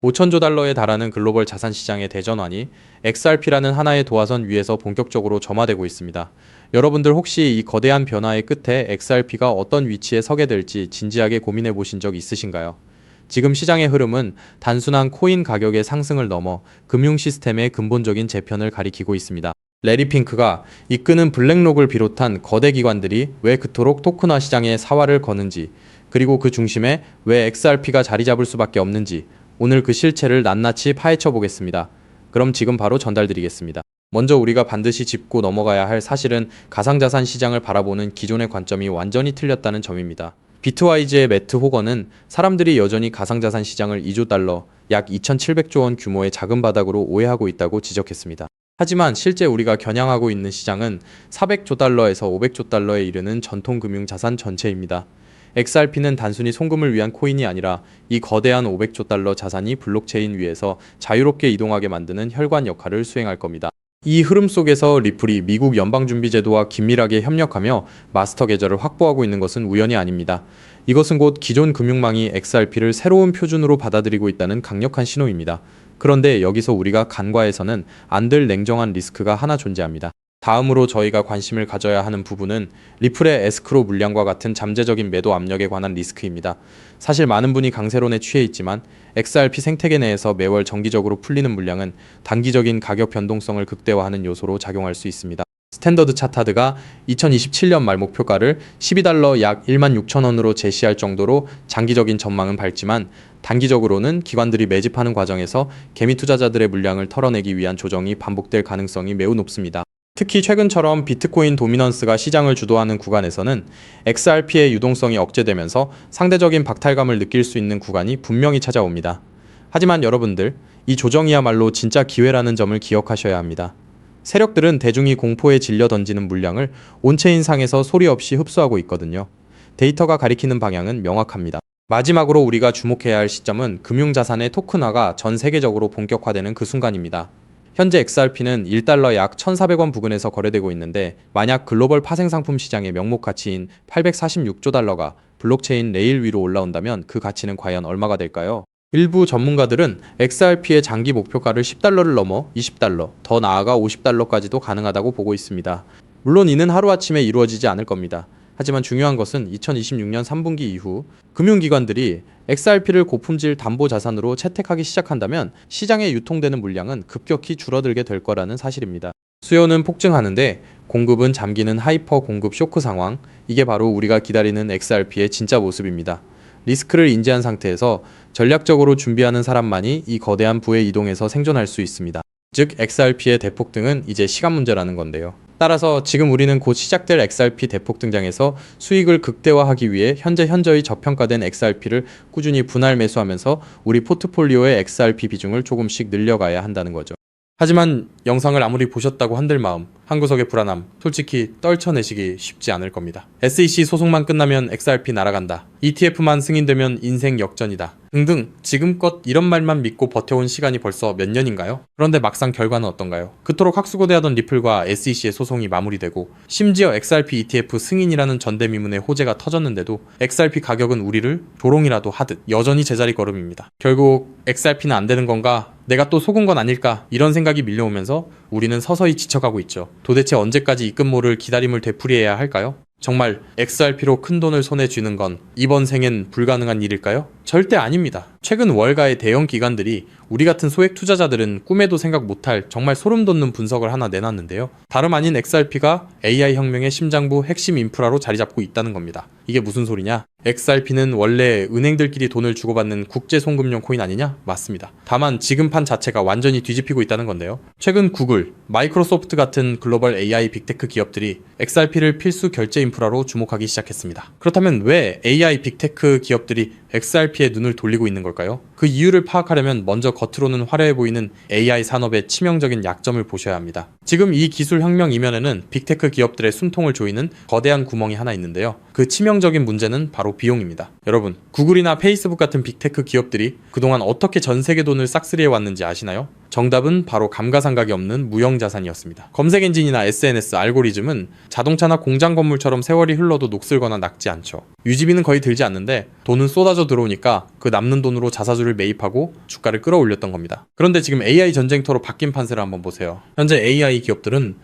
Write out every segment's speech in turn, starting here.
5천조 달러에 달하는 글로벌 자산 시장의 대전환이 XRP라는 하나의 도화선 위에서 본격적으로 점화되고 있습니다. 여러분들 혹시 이 거대한 변화의 끝에 XRP가 어떤 위치에 서게 될지 진지하게 고민해 보신 적 있으신가요? 지금 시장의 흐름은 단순한 코인 가격의 상승을 넘어 금융 시스템의 근본적인 재편을 가리키고 있습니다. 레리 핑크가 이끄는 블랙록을 비롯한 거대 기관들이 왜 그토록 토큰화 시장에 사활을 거는지, 그리고 그 중심에 왜 XRP가 자리 잡을 수밖에 없는지 오늘 그 실체를 낱낱이 파헤쳐 보겠습니다. 그럼 지금 바로 전달드리겠습니다. 먼저 우리가 반드시 짚고 넘어가야 할 사실은 가상자산 시장을 바라보는 기존의 관점이 완전히 틀렸다는 점입니다. 비트와이즈의 매트 호건은 사람들이 여전히 가상자산 시장을 2조 달러, 약 2,700조 원 규모의 작은 바닥으로 오해하고 있다고 지적했습니다. 하지만 실제 우리가 겨냥하고 있는 시장은 400조 달러에서 500조 달러에 이르는 전통금융 자산 전체입니다. XRP는 단순히 송금을 위한 코인이 아니라 이 거대한 500조 달러 자산이 블록체인 위에서 자유롭게 이동하게 만드는 혈관 역할을 수행할 겁니다. 이 흐름 속에서 리플이 미국 연방준비제도와 긴밀하게 협력하며 마스터 계좌를 확보하고 있는 것은 우연이 아닙니다. 이것은 곧 기존 금융망이 XRP를 새로운 표준으로 받아들이고 있다는 강력한 신호입니다. 그런데 여기서 우리가 간과해서는 안 될 냉정한 리스크가 하나 존재합니다. 다음으로 저희가 관심을 가져야 하는 부분은 리플의 에스크로 물량과 같은 잠재적인 매도 압력에 관한 리스크입니다. 사실 많은 분이 강세론에 취해 있지만 XRP 생태계 내에서 매월 정기적으로 풀리는 물량은 단기적인 가격 변동성을 극대화하는 요소로 작용할 수 있습니다. 스탠더드 차타드가 2027년 말 목표가를 12달러 약 16,000원으로 제시할 정도로 장기적인 전망은 밝지만 단기적으로는 기관들이 매집하는 과정에서 개미 투자자들의 물량을 털어내기 위한 조정이 반복될 가능성이 매우 높습니다. 특히 최근처럼 비트코인 도미넌스가 시장을 주도하는 구간에서는 XRP의 유동성이 억제되면서 상대적인 박탈감을 느낄 수 있는 구간이 분명히 찾아옵니다. 하지만 여러분들, 이 조정이야말로 진짜 기회라는 점을 기억하셔야 합니다. 세력들은 대중이 공포에 질려 던지는 물량을 온체인 상에서 소리 없이 흡수하고 있거든요. 데이터가 가리키는 방향은 명확합니다. 마지막으로 우리가 주목해야 할 시점은 금융자산의 토큰화가 전 세계적으로 본격화되는 그 순간입니다. 현재 XRP는 1달러 약 1,400원 부근에서 거래되고 있는데, 만약 글로벌 파생상품 시장의 명목 가치인 846조 달러가 블록체인 레일 위로 올라온다면 그 가치는 과연 얼마가 될까요? 일부 전문가들은 XRP의 장기 목표가를 10달러를 넘어 20달러, 더 나아가 50달러까지도 가능하다고 보고 있습니다. 물론 이는 하루아침에 이루어지지 않을 겁니다. 하지만 중요한 것은 2026년 3분기 이후 금융기관들이 XRP를 고품질 담보자산으로 채택하기 시작한다면 시장에 유통되는 물량은 급격히 줄어들게 될 거라는 사실입니다. 수요는 폭증하는데 공급은 잠기는 하이퍼 공급 쇼크 상황, 이게 바로 우리가 기다리는 XRP의 진짜 모습입니다. 리스크를 인지한 상태에서 전략적으로 준비하는 사람만이 이 거대한 부의 이동에서 생존할 수 있습니다. 즉 XRP의 대폭등은 이제 시간 문제라는 건데요. 따라서 지금 우리는 곧 시작될 XRP 대폭 등장에서 수익을 극대화하기 위해 현저히 저평가된 XRP를 꾸준히 분할 매수하면서 우리 포트폴리오의 XRP 비중을 조금씩 늘려가야 한다는 거죠. 하지만 영상을 아무리 보셨다고 한들 마음, 한구석의 불안함, 솔직히 떨쳐내시기 쉽지 않을 겁니다. SEC 소송만 끝나면 XRP 날아간다, ETF만 승인되면 인생 역전이다 등등 지금껏 이런 말만 믿고 버텨온 시간이 벌써 몇 년인가요? 그런데 막상 결과는 어떤가요? 그토록 학수고대하던 리플과 SEC의 소송이 마무리되고 심지어 XRP ETF 승인이라는 전대미문의 호재가 터졌는데도 XRP 가격은 우리를 조롱이라도 하듯 여전히 제자리 걸음입니다. 결국 XRP는 안 되는 건가? 내가 또 속은 건 아닐까? 이런 생각이 밀려오면서 우리는 서서히 지쳐가고 있죠. 도대체 언제까지 입금모를 기다림을 되풀이해야 할까요? 정말 XRP로 큰 돈을 손에 쥐는 건 이번 생엔 불가능한 일일까요? 절대 아닙니다. 최근 월가의 대형 기관들이 우리 같은 소액 투자자들은 꿈에도 생각 못할 정말 소름 돋는 분석을 하나 내놨는데요. 다름 아닌 XRP가 AI 혁명의 심장부 핵심 인프라로 자리 잡고 있다는 겁니다. 이게 무슨 소리냐? XRP는 원래 은행들끼리 돈을 주고받는 국제 송금용 코인 아니냐? 맞습니다. 다만 지금 판 자체가 완전히 뒤집히고 있다는 건데요. 최근 구글, 마이크로소프트 같은 글로벌 AI 빅테크 기업들이 XRP를 필수 결제 인프라로 주목하기 시작했습니다. 그렇다면 왜 AI 빅테크 기업들이 XRP에 눈을 돌리고 있는 걸까요? 그 이유를 파악하려면 먼저 겉으로는 화려해 보이는 AI 산업의 치명적인 약점을 보셔야 합니다. 지금 이 기술 혁명 이면에는 빅테크 기업들의 숨통을 조이는 거대한 구멍이 하나 있는데요. 그 치명적인 문제는 바로 비용입니다. 여러분, 구글이나 페이스북 같은 빅테크 기업들이 그동안 어떻게 전 세계 돈을 싹쓸이해 왔는지 아시나요? 정답은 바로 감가상각이 없는 무형자산이었습니다. 검색 엔진이나 SNS, 알고리즘은 자동차나 공장 건물처럼 세월이 흘러도 녹슬거나 낡지 않죠. 유지비는 거의 들지 않는데 돈은 쏟아져 들어오니까 그 남는 돈으로 자사주를 매입하고 주가를 끌어올렸던 겁니다. 그런데 지금 AI 전쟁터로 바뀐 판세를 한번 보세요. 현재 AI 기업들은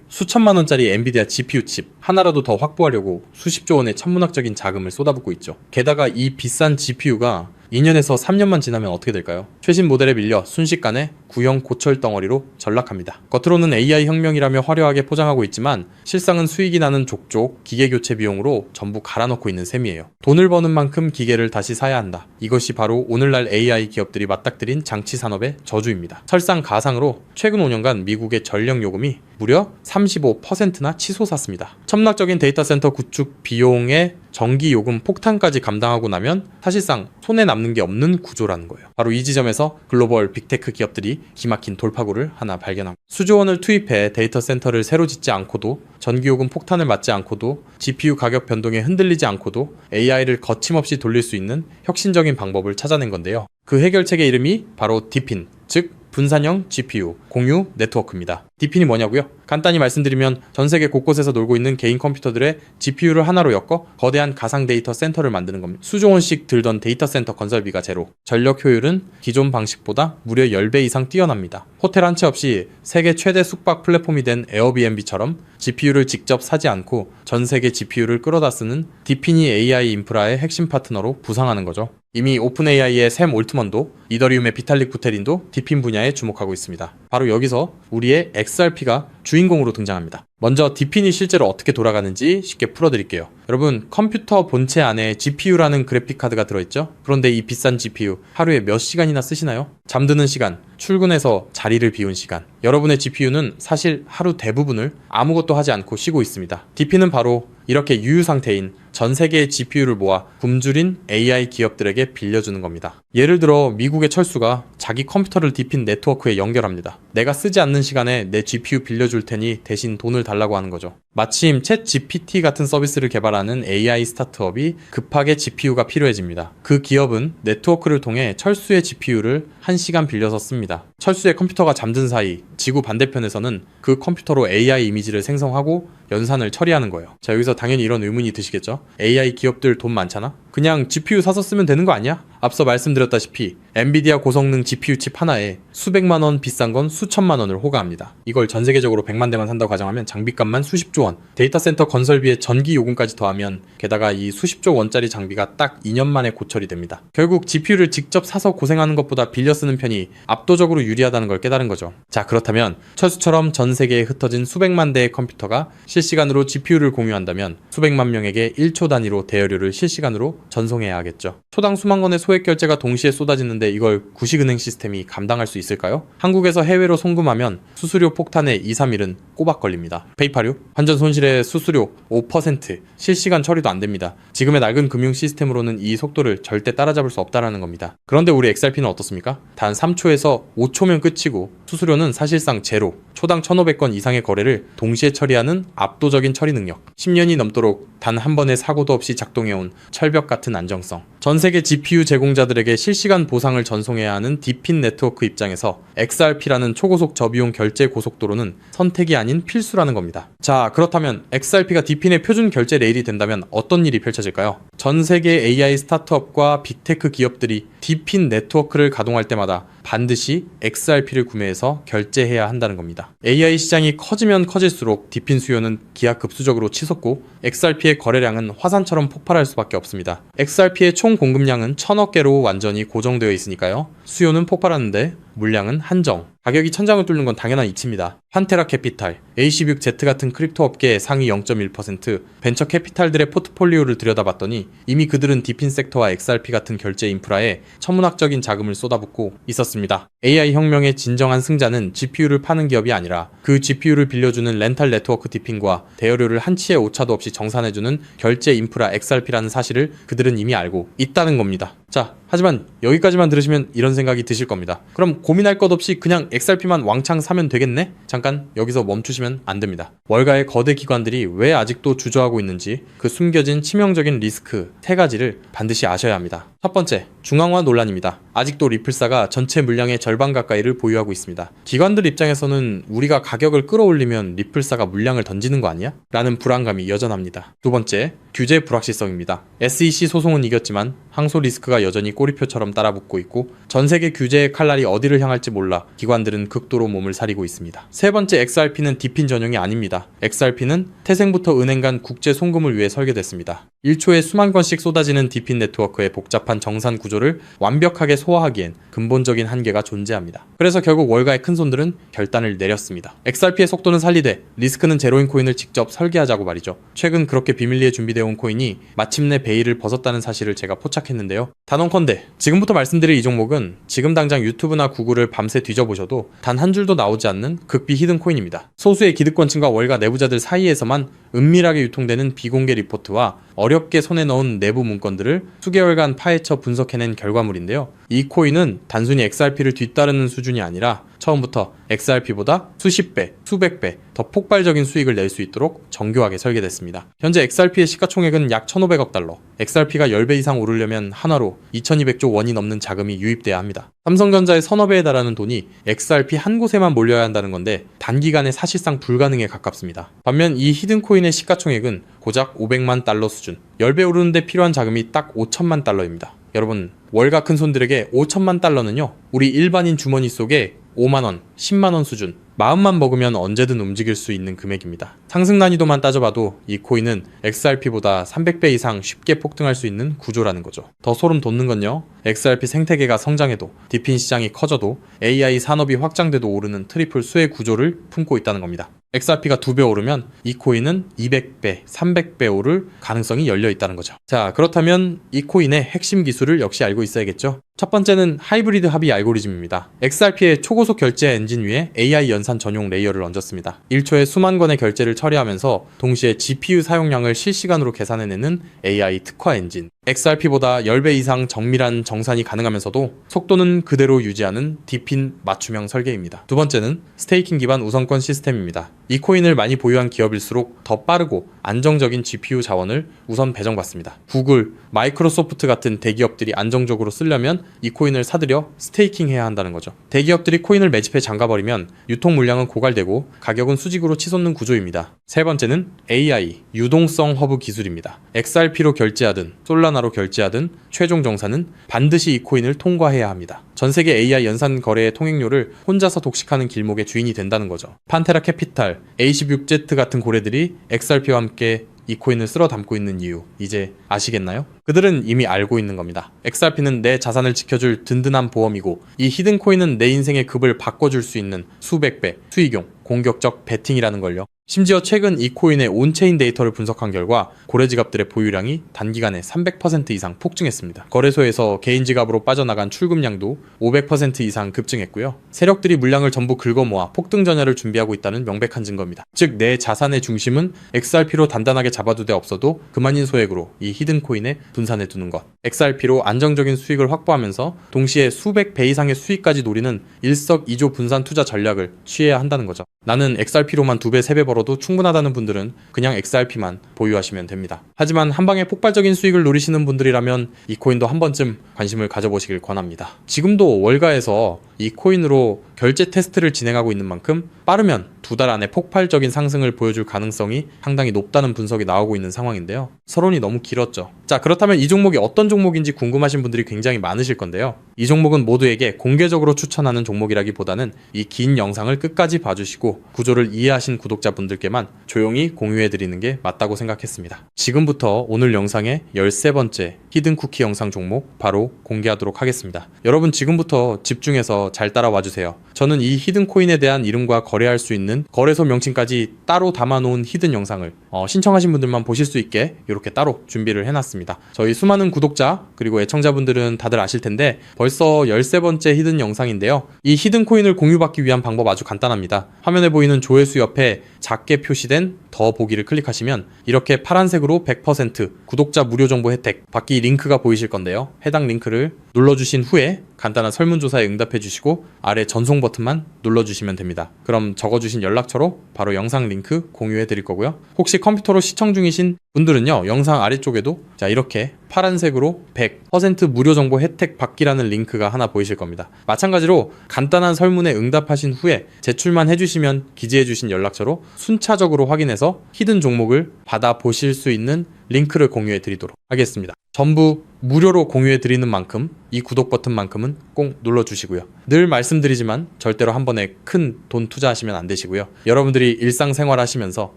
수천만 원짜리 엔비디아 GPU 칩 하나라도 더 확보하려고 수십조 원의 천문학적인 자금을 쏟아붓고 있죠. 게다가 이 비싼 GPU가 2년에서 3년만 지나면 어떻게 될까요? 최신 모델에 밀려 순식간에 구형 고철 덩어리로 전락합니다. 겉으로는 AI 혁명이라며 화려하게 포장하고 있지만 실상은 수익이 나는 족족 기계 교체 비용으로 전부 갈아넣고 있는 셈이에요. 돈을 버는 만큼 기계를 다시 사야 한다. 이것이 바로 오늘날 AI 기업들이 맞닥뜨린 장치 산업의 저주입니다. 설상가상으로 최근 5년간 미국의 전력 요금이 무려 35%나 치솟았습니다. 천문학적인 데이터 센터 구축 비용의 전기 요금 폭탄까지 감당하고 나면 사실상 손에 남는 게 없는 구조라는 거예요. 바로 이 지점에서 글로벌 빅테크 기업들이 기막힌 돌파구를 하나 발견합니다. 수조 원을 투입해 데이터 센터를 새로 짓지 않고도 전기 요금 폭탄을 맞지 않고도 GPU 가격 변동에 흔들리지 않고도 AI를 거침없이 돌릴 수 있는 혁신적인 방법을 찾아낸 건데요. 그 해결책의 이름이 바로 DePIN, 즉 분산형 GPU 공유 네트워크입니다. DePIN이 뭐냐고요? 간단히 말씀드리면 전 세계 곳곳에서 놀고 있는 개인 컴퓨터들의 GPU를 하나로 엮어 거대한 가상 데이터 센터를 만드는 겁니다. 수조 원씩 들던 데이터 센터 건설비가 제로. 전력 효율은 기존 방식보다 무려 10배 이상 뛰어납니다. 호텔 한 채 없이 세계 최대 숙박 플랫폼이 된 에어비앤비처럼 GPU를 직접 사지 않고 전 세계 GPU를 끌어다 쓰는 DePIN이 AI 인프라의 핵심 파트너로 부상하는 거죠. 이미 오픈AI의 샘 올트먼도 이더리움의 비탈릭 부테린도 DePIN 분야에 주목하고 있습니다. 바로 여기서 우리의 XRP가 주인공으로 등장합니다. 먼저 DePIN이 실제로 어떻게 돌아가는지 쉽게 풀어드릴게요. 여러분, 컴퓨터 본체 안에 GPU라는 그래픽 카드가 들어있죠? 그런데 이 비싼 GPU 하루에 몇 시간이나 쓰시나요? 잠드는 시간, 출근해서 자리를 비운 시간. 여러분의 GPU는 사실 하루 대부분을 아무것도 하지 않고 쉬고 있습니다. DePIN은 바로 이렇게 유유 상태인 전 세계의 GPU를 모아 굶주린 AI 기업들에게 빌려주는 겁니다. 예를 들어 미국의 철수가 자기 컴퓨터를 DePIN 네트워크에 연결합니다. 내가 쓰지 않는 시간에 내 GPU 빌려줄 테니 대신 돈을 달라고 하는 거죠. 마침 챗GPT 같은 서비스를 개발하는 AI 스타트업이 급하게 GPU가 필요해집니다. 그 기업은 네트워크를 통해 철수의 GPU를 1시간 빌려서 씁니다. 철수의 컴퓨터가 잠든 사이 지구 반대편에서는 그 컴퓨터로 AI 이미지를 생성하고 연산을 처리하는 거예요. 자, 여기서 당연히 이런 의문이 드시겠죠? AI 기업들 돈 많잖아? 그냥 GPU 사서 쓰면 되는 거 아니야? 앞서 말씀드렸다시피 엔비디아 고성능 GPU 칩 하나에 수백만 원, 비싼 건 수천만 원을 호가합니다. 이걸 전 세계적으로 100만 대만 산다고 가정하면 장비값만 수십조 원, 데이터 센터 건설비에 전기 요금까지 더하면 게다가 이 수십조 원짜리 장비가 딱 2년 만에 고철이 됩니다. 결국 GPU를 직접 사서 고생하는 것보다 빌려 쓰는 편이 압도적으로 유리하다는 걸 깨달은 거죠. 자, 그렇다면 철수처럼 전 세계에 흩어진 수백만 대의 컴퓨터가 실시간으로 GPU를 공유한다면 수백만 명에게 1초 단위로 대여료를 실시간으로 전송해야 하겠죠. 초당 수만 건의 소액 결제가 동시에 쏟아지는데 이걸 구식은행 시스템이 감당할 수 있을까요? 한국에서 해외로 송금하면 수수료 폭탄에 2, 3일은 꼬박 걸립니다. 페이팔요? 환전 손실의 수수료 5%, 실시간 처리도 안 됩니다. 지금의 낡은 금융 시스템으로는 이 속도를 절대 따라잡을 수 없다는 겁니다. 그런데 우리 XRP는 어떻습니까? 단 3초에서 5초면 끝이고 수수료는 사실상 제로, 초당 1,500건 이상의 거래를 동시에 처리하는 압도적인 처리 능력, 10년이 넘도록 단 한 번의 사고도 없이 작동해온 철벽 같은 안정성. 전 세계 GPU 제공자들에게 실시간 보상을 전송해야 하는 DePIN 네트워크 입장에서 XRP라는 초고속 저비용 결제 고속도로는 선택이 아닌 필수라는 겁니다. 자, 그렇다면 XRP가 DePIN의 표준 결제 레일이 된다면 어떤 일이 펼쳐질까요? 전 세계 AI 스타트업과 빅테크 기업들이 DePIN 네트워크를 가동할 때마다 반드시 XRP를 구매해서 결제해야 한다는 겁니다. AI 시장이 커지면 커질수록 DePIN 수요는 기하급수적으로 치솟고 XRP의 거래량은 화산처럼 폭발할 수밖에 없습니다. XRP의 총 공급량은 1,000억 개로 완전히 고정되어 있으니까요. 수요는 폭발하는데 물량은 한정. 가격이 천장을 뚫는 건 당연한 이치입니다. 판테라 캐피탈, AC6Z 같은 크립토 업계의 상위 0.1%, 벤처 캐피탈들의 포트폴리오를 들여다봤더니 이미 그들은 DePIN 섹터와 XRP 같은 결제 인프라에 천문학적인 자금을 쏟아붓고 있었습니다. AI 혁명의 진정한 승자는 GPU를 파는 기업이 아니라 그 GPU를 빌려주는 렌탈 네트워크 DePIN과 대여료를 한치의 오차도 없이 정산해주는 결제 인프라 XRP라는 사실을 그들은 이미 알고 있다는 겁니다. 자, 하지만 여기까지만 들으시면 이런 생각이 드실 겁니다. 그럼 고민할 것 없이 그냥 XRP만 왕창 사면 되겠네? 잠깐 여기서 멈추시면 안 됩니다. 월가의 거대 기관들이 왜 아직도 주저하고 있는지 그 숨겨진 치명적인 리스크 3가지를 반드시 아셔야 합니다. 첫 번째, 중앙화 논란입니다. 아직도 리플사가 전체 물량의 절반 가까이를 보유하고 있습니다. 기관들 입장에서는 우리가 가격을 끌어올리면 리플사가 물량을 던지는 거 아니야? 라는 불안감이 여전합니다. 두 번째, 규제 불확실성입니다. SEC 소송은 이겼지만 항소 리스크가 여전히 꼬리표처럼 따라붙고 있고 전 세계 규제의 칼날이 어디를 향할지 몰라 기관들은 극도로 몸을 사리고 있습니다. 세 번째, XRP는 디핀 전용이 아닙니다. XRP는 태생부터 은행 간 국제 송금을 위해 설계됐습니다. 1초에 수만 건씩 쏟아지는 디핀 네트워크의 복잡한 정산 구조를 완벽하게 소화하기엔 근본적인 한계가 존재합니다. 그래서 결국 월가의 큰손들은 결단을 내렸습니다. XRP의 속도는 살리되 리스크는 제로인 코인을 직접 설계하자고 말이죠. 최근 그렇게 비밀리에 준비되어 온 코인이 마침내 베일을 벗었다는 사실을 제가 포착했는데요. 단언컨대 지금부터 말씀드릴 이 종목은 지금 당장 유튜브나 구글을 밤새 뒤져보셔도 단 한 줄도 나오지 않는 극비 히든 코인입니다. 소수의 기득권층과 월가 내부자들 사이에서만 은밀하게 유통되는 비공개 리포트와 어렵게 손에 넣은 내부 문건들을 수개월간 파헤쳐 분석해낸 결과물인데요. 이 코인은 단순히 XRP를 뒤따르는 수준이 아니라 처음부터 XRP보다 수십 배, 수백 배 더 폭발적인 수익을 낼 수 있도록 정교하게 설계됐습니다. 현재 XRP의 시가총액은 약 1,500억 달러, XRP가 10배 이상 오르려면 한화로 2,200조 원이 넘는 자금이 유입돼야 합니다. 삼성전자의 서너 배에 달하는 돈이 XRP 한 곳에만 몰려야 한다는 건데 단기간에 사실상 불가능에 가깝습니다. 반면 이 히든코인의 시가총액은 고작 500만 달러 수준, 10배 오르는데 필요한 자금이 딱 5천만 달러입니다. 여러분, 월가 큰손들에게 5천만 달러는요, 우리 일반인 주머니 속에 5만원, 10만원 수준, 마음만 먹으면 언제든 움직일 수 있는 금액입니다. 상승 난이도만 따져봐도 이 코인은 XRP보다 300배 이상 쉽게 폭등할 수 있는 구조라는 거죠. 더 소름 돋는 건요, XRP 생태계가 성장해도, 디핀 시장이 커져도, AI 산업이 확장돼도 오르는 트리플 수의 구조를 품고 있다는 겁니다. XRP가 2배 오르면 이 코인은 200배, 300배 오를 가능성이 열려 있다는 거죠. 자, 그렇다면 이 코인의 핵심 기술을 역시 알고 있어야겠죠? 첫 번째는 하이브리드 합의 알고리즘입니다. XRP의 초고속 결제 엔진 위에 AI 연산 전용 레이어를 얹었습니다. 1초에 수만 건의 결제를 처리하면서 동시에 GPU 사용량을 실시간으로 계산해내는 AI 특화 엔진. XRP보다 10배 이상 정밀한 정산이 가능하면서도 속도는 그대로 유지하는 디핀 맞춤형 설계입니다. 두 번째는 스테이킹 기반 우선권 시스템입니다. 이 코인을 많이 보유한 기업일수록 더 빠르고 안정적인 GPU 자원을 우선 배정받습니다. 구글, 마이크로소프트 같은 대기업들이 안정적으로 쓰려면 이 코인을 사들여 스테이킹 해야 한다는 거죠. 대기업들이 코인을 매집해 잠가버리면 유통 물량은 고갈되고 가격은 수직으로 치솟는 구조입니다. 세 번째는 AI, 유동성 허브 기술입니다. XRP로 결제하든 솔라나로 결제하든 최종 정산은 반드시 이 코인을 통과해야 합니다. 전 세계 AI 연산 거래의 통행료를 혼자서 독식하는 길목의 주인이 된다는 거죠. 판테라 캐피탈, A16Z 같은 고래들이 XRP와 함께 이 코인을 쓸어 담고 있는 이유, 이제 아시겠나요? 그들은 이미 알고 있는 겁니다. XRP는 내 자산을 지켜줄 든든한 보험이고 이 히든 코인은 내 인생의 급을 바꿔줄 수 있는 수백 배, 수익용, 공격적 베팅이라는 걸요. 심지어 최근 이 코인의 온체인 데이터를 분석한 결과 고래 지갑들의 보유량이 단기간에 300% 이상 폭증했습니다. 거래소에서 개인 지갑으로 빠져나간 출금량도 500% 이상 급증했고요. 세력들이 물량을 전부 긁어모아 폭등 전야를 준비하고 있다는 명백한 증거입니다. 즉, 내 자산의 중심은 XRP로 단단하게 잡아두되 없어도 그만인 소액으로 이 히든 코인에 분산해 두는 것. XRP로 안정적인 수익을 확보하면서 동시에 수백 배 이상의 수익까지 노리는 일석이조 분산 투자 전략을 취해야 한다는 거죠. 나는 XRP로만 2배, 3배 벌어도 충분하다는 분들은 그냥 XRP만 보유하시면 됩니다. 하지만 한방에 폭발적인 수익을 노리시는 분들이라면 이 코인도 한 번쯤 관심을 가져보시길 권합니다. 지금도 월가에서 이 코인으로 결제 테스트를 진행하고 있는 만큼 빠르면 2달 안에 폭발적인 상승을 보여줄 가능성이 상당히 높다는 분석이 나오고 있는 상황인데요. 서론이 너무 길었죠. 자, 그렇다면 이 종목이 어떤 종목인지 궁금하신 분들이 굉장히 많으실 건데요. 이 종목은 모두에게 공개적으로 추천하는 종목이라기보다는 이 긴 영상을 끝까지 봐주시고 구조를 이해하신 구독자분들께만 조용히 공유해드리는 게 맞다고 생각했습니다. 지금부터 오늘 영상의 13번째 히든 쿠키 영상 종목 바로 공개하도록 하겠습니다. 여러분, 지금부터 집중해서 잘 따라와주세요. 저는 이 히든 코인에 대한 이름과 거래할 수 있는 거래소 명칭까지 따로 담아놓은 히든 영상을 신청하신 분들만 보실 수 있게 이렇게 따로 준비를 해놨습니다. 저희 수많은 구독자 그리고 애청자분들은 다들 아실 텐데 벌써 13번째 히든 영상인데요. 이 히든 코인을 공유받기 위한 방법 아주 간단합니다. 화면에 보이는 조회수 옆에 작게 표시된 더 보기를 클릭하시면 이렇게 파란색으로 100% 구독자 무료 정보 혜택 받기 링크가 보이실 건데요. 해당 링크를 눌러주신 후에 간단한 설문조사에 응답해 주시고 아래 전송 버튼만 눌러주시면 됩니다. 그럼 적어주신 연락처로 바로 영상 링크 공유해 드릴 거고요. 혹시 컴퓨터로 시청 중이신 분들은요, 영상 아래쪽에도 자 이렇게 파란색으로 100% 무료 정보 혜택 받기라는 링크가 하나 보이실 겁니다. 마찬가지로 간단한 설문에 응답하신 후에 제출만 해주시면 기재해주신 연락처로 순차적으로 확인해서 히든 종목을 받아보실 수 있는 링크를 공유해 드리도록 하겠습니다. 전부 무료로 공유해 드리는 만큼 이 구독 버튼만큼은 꼭 눌러주시고요. 늘 말씀드리지만 절대로 한 번에 큰 돈 투자하시면 안 되시고요. 여러분들이 일상생활 하시면서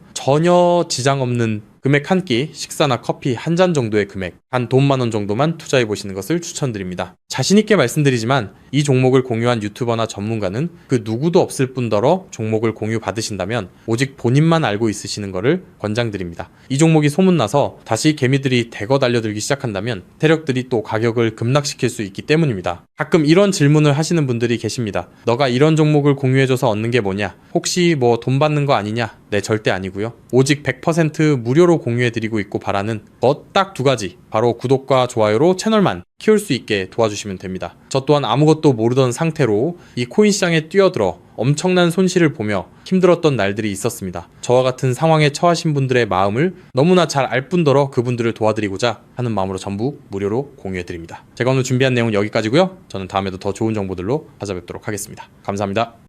전혀 지장 없는 금액 한 끼, 식사나 커피 한 잔 정도의 금액, 한 돈 10,000원 정도만 투자해 보시는 것을 추천드립니다. 자신있게 말씀드리지만 이 종목을 공유한 유튜버나 전문가는 그 누구도 없을 뿐더러 종목을 공유 받으신다면 오직 본인만 알고 있으시는 것을 권장드립니다. 이 종목이 소문나서 다시 개미들이 대거 달려들기 시작한다면 세력들이 또 가격을 급락시킬 수 있기 때문입니다. 가끔 이런 질문을 하시는 분들이 계십니다. 너가 이런 종목을 공유해줘서 얻는 게 뭐냐? 혹시 뭐 돈 받는 거 아니냐? 네, 절대 아니고요. 오직 100% 무료로 공유해드리고 있고 바라는 것 딱 두 가지, 바로 구독과 좋아요로 채널만 키울 수 있게 도와주시면 됩니다. 저 또한 아무것도 모르던 상태로 이 코인 시장에 뛰어들어 엄청난 손실을 보며 힘들었던 날들이 있었습니다. 저와 같은 상황에 처하신 분들의 마음을 너무나 잘 알 뿐더러 그분들을 도와드리고자 하는 마음으로 전부 무료로 공유해드립니다. 제가 오늘 준비한 내용은 여기까지고요. 저는 다음에도 더 좋은 정보들로 찾아뵙도록 하겠습니다. 감사합니다.